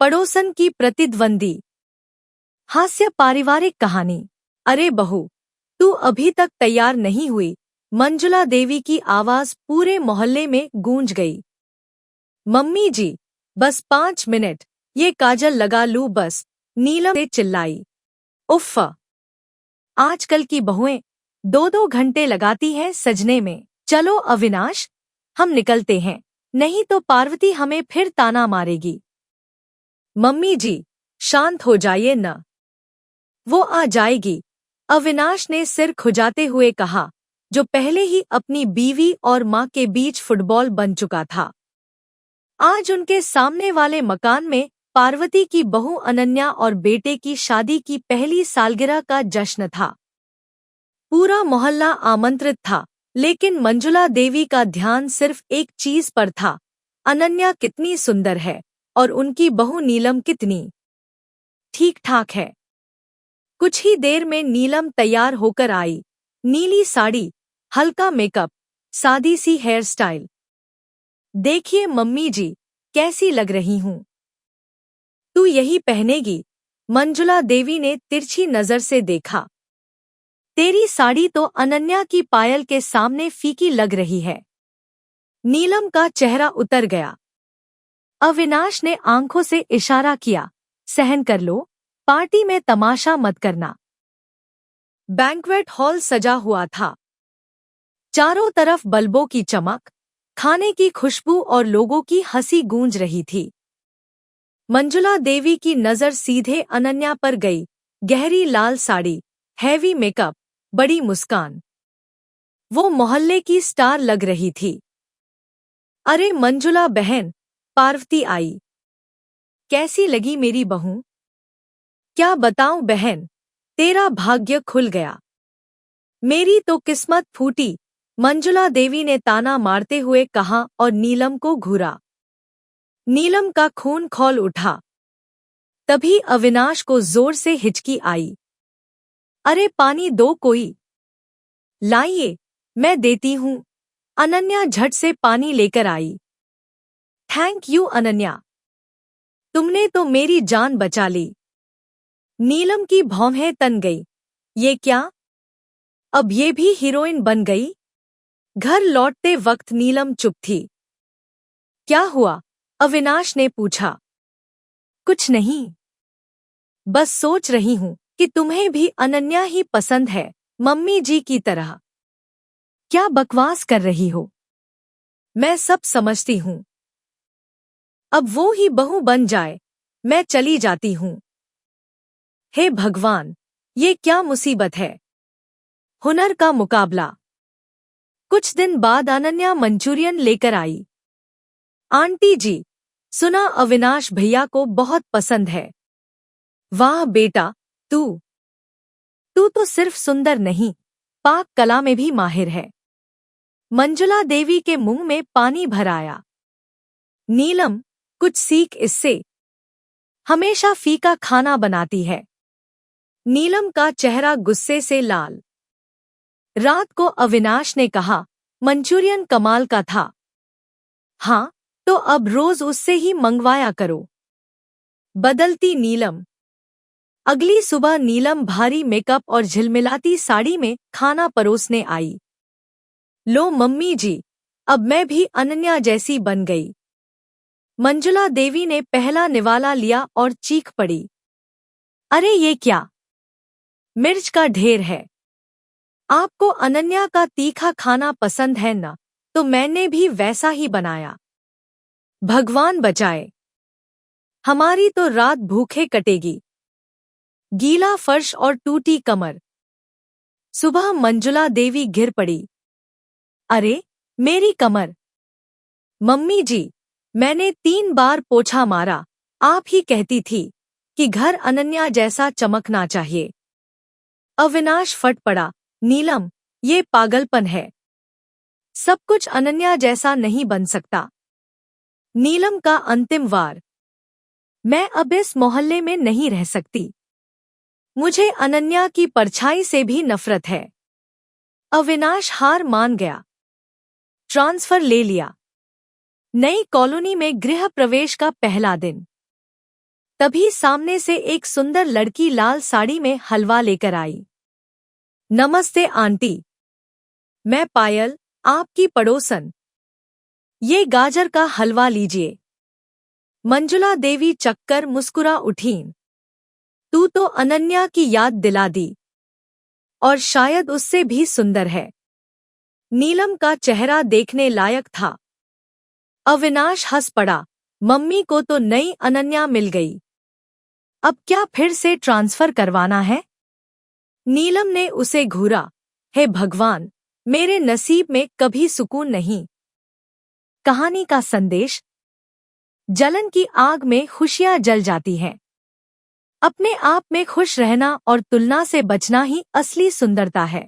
पड़ोसन की प्रतिद्वंदी। हास्य पारिवारिक कहानी। अरे बहू, तू अभी तक तैयार नहीं हुई? मंजुला देवी की आवाज पूरे मोहल्ले में गूंज गई। मम्मी जी, बस 5 मिनट, ये काजल लगा लूं बस, नीलम से चिल्लाई। उफ़, आजकल की बहुएं 2-2 घंटे लगाती हैं सजने में। चलो अविनाश, हम निकलते हैं, नहीं तो पार्वती हमें फिर ताना मारेगी। मम्मी जी, शांत हो जाइए न, वो आ जाएगी, अविनाश ने सिर खुजाते हुए कहा, जो पहले ही अपनी बीवी और मां के बीच फुटबॉल बन चुका था। आज उनके सामने वाले मकान में पार्वती की बहू अनन्या और बेटे की शादी की पहली सालगिरह का जश्न था। पूरा मोहल्ला आमंत्रित था, लेकिन मंजुला देवी का ध्यान सिर्फ एक चीज पर था, अनन्या कितनी सुंदर है और उनकी बहू नीलम कितनी ठीक ठाक है। कुछ ही देर में नीलम तैयार होकर आई, नीली साड़ी, हल्का मेकअप, सादी सी हेयर स्टाइल। देखिए मम्मी जी, कैसी लग रही हूं? तू यही पहनेगी? मंजुला देवी ने तिरछी नजर से देखा। तेरी साड़ी तो अनन्या की पायल के सामने फीकी लग रही है। नीलम का चेहरा उतर गया। अविनाश ने आंखों से इशारा किया, सहन कर लो, पार्टी में तमाशा मत करना। बैंक्वेट हॉल सजा हुआ था। चारों तरफ बल्बों की चमक, खाने की खुशबू और लोगों की हंसी गूंज रही थी। मंजुला देवी की नजर सीधे अनन्या पर गई। गहरी लाल साड़ी, हैवी मेकअप, बड़ी मुस्कान। वो मोहल्ले की स्टार लग रही थी। अरे मंजुला बहन, पार्वती आई। कैसी लगी मेरी बहू? क्या बताऊं बहन, तेरा भाग्य खुल गया। मेरी तो किस्मत फूटी, मंजुला देवी ने ताना मारते हुए कहा और नीलम को घूरा। नीलम का खून खौल उठा। तभी अविनाश को जोर से हिचकी आई। अरे पानी दो कोई। लाइए, मैं देती हूं। अनन्या झट से पानी लेकर आई। थैंक यू अनन्या, तुमने तो मेरी जान बचा ली। नीलम की भौहें तन गई। ये क्या, अब ये भी हीरोइन बन गई? घर लौटते वक्त नीलम चुप थी। क्या हुआ? अविनाश ने पूछा। कुछ नहीं, बस सोच रही हूं कि तुम्हें भी अनन्या ही पसंद है, मम्मी जी की तरह। क्या बकवास कर रही हो? मैं सब समझती हूं। अब वो ही बहू बन जाए, मैं चली जाती हूं। हे भगवान, ये क्या मुसीबत है? हुनर का मुकाबला। कुछ दिन बाद अनन्या मंचूरियन लेकर आई। आंटी जी, सुना अविनाश भैया को बहुत पसंद है। वाह बेटा, तू तू तो सिर्फ सुंदर नहीं, पाक कला में भी माहिर है। मंजुला देवी के मुंह में पानी भर आया। नीलम, कुछ सीख इससे, हमेशा फीका खाना बनाती है। नीलम का चेहरा गुस्से से लाल। रात को अविनाश ने कहा, मंचूरियन कमाल का था। हाँ, तो अब रोज उससे ही मंगवाया करो। बदलती नीलम। अगली सुबह नीलम भारी मेकअप और झिलमिलाती साड़ी में खाना परोसने आई। लो मम्मी जी, अब मैं भी अनन्या जैसी बन गई। मंजुला देवी ने पहला निवाला लिया और चीख पड़ी। अरे ये क्या, मिर्च का ढेर है। आपको अनन्या का तीखा खाना पसंद है न, तो मैंने भी वैसा ही बनाया। भगवान बचाए, हमारी तो रात भूखे कटेगी। गीला फर्श और टूटी कमर। सुबह मंजुला देवी गिर पड़ी। अरे मेरी कमर। मम्मी जी, मैंने 3 बार पोछा मारा, आप ही कहती थी कि घर अनन्या जैसा चमकना चाहिए। अविनाश फट पड़ा। नीलम, ये पागलपन है। सब कुछ अनन्या जैसा नहीं बन सकता। नीलम का अंतिम वार। मैं अब इस मोहल्ले में नहीं रह सकती। मुझे अनन्या की परछाई से भी नफरत है। अविनाश हार मान गया। ट्रांसफर ले लिया। नई कॉलोनी में गृह प्रवेश का पहला दिन। तभी सामने से एक सुंदर लड़की लाल साड़ी में हलवा लेकर आई। नमस्ते आंटी, मैं पायल, आपकी पड़ोसन। ये गाजर का हलवा लीजिए। मंजुला देवी चक्कर मुस्कुरा उठीं। तू तो अनन्या की याद दिला दी, और शायद उससे भी सुंदर है। नीलम का चेहरा देखने लायक था। अविनाश हंस पड़ा, मम्मी को तो नई अनन्या मिल गई। अब क्या फिर से ट्रांसफर करवाना है? नीलम ने उसे घूरा। हे भगवान, मेरे नसीब में कभी सुकून नहीं। कहानी का संदेश: जलन की आग में खुशियां जल जाती हैं। अपने आप में खुश रहना और तुलना से बचना ही असली सुंदरता है।